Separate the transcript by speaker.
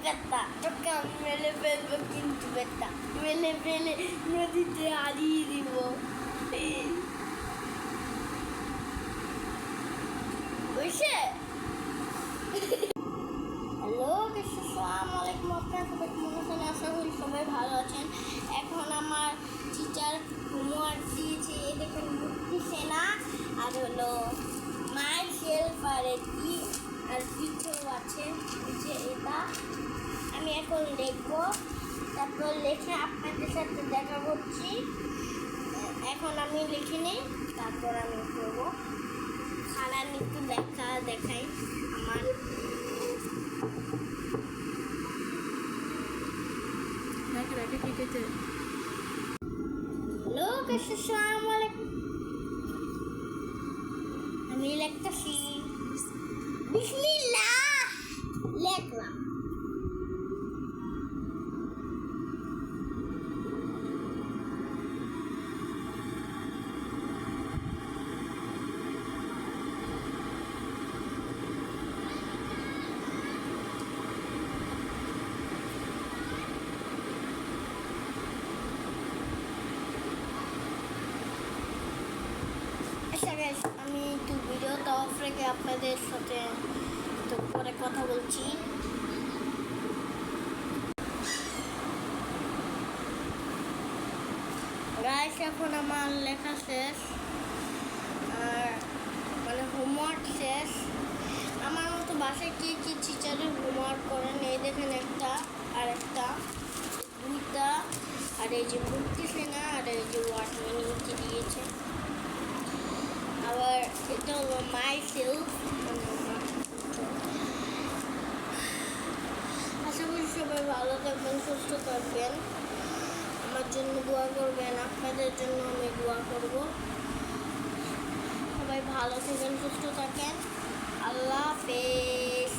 Speaker 1: বেটা তোকে আমি মেলে ফেলবো কিন্তু বেটা মেলে ফেলে নদীতে হারিয়ে দিব বুঝছে হ্যালো আসসালামু আলাইকুম আপনারা সবাই কেমন আছেন আশা করি সবাই ভালো আছেন এখন আমার টিচার হোমওয়ার্ক দিয়েছে দেখুন মুক্তি সেনা আর হলো মাই সেলফ আর এটি আর পিঠেও আছে যে এটা আমি এখন লিখবো তারপর লিখে আপনাদের সাথে দেখা করছি এখন আমি লিখে নিই তারপর আমি করবো খানার একটু দেখাই আমার হ্যালো আসসালামু আলাইকুম আমি লিখতেছি বিসমিল্লাহ লিখলাম আমি একটু ভিডিওটা অফ রেখে আপনাদের সাথে তো পরে কথা বলছি গাইস এখন আমার লেখা শেষ আর মানে হোমওয়ার্ক শেষ আমার মতো বাসায় কি কি টিচারের হোমওয়ার্ক করেন এই দেখেন একটা আর একটা দুইটা আর এই যে মুক্তি সেনা আর এই যে ওয়ার্ডম্যান নিচে দিয়েছে আবার এটা হলো মাই সেলফ আশা করি সবাই ভালো থাকবেন সুস্থ থাকবেন আমার জন্য দোয়া করবেন আপনাদের জন্য আমি দোয়া করব সবাই ভালো থাকেন সুস্থ থাকেন আল্লাহ হাফেজ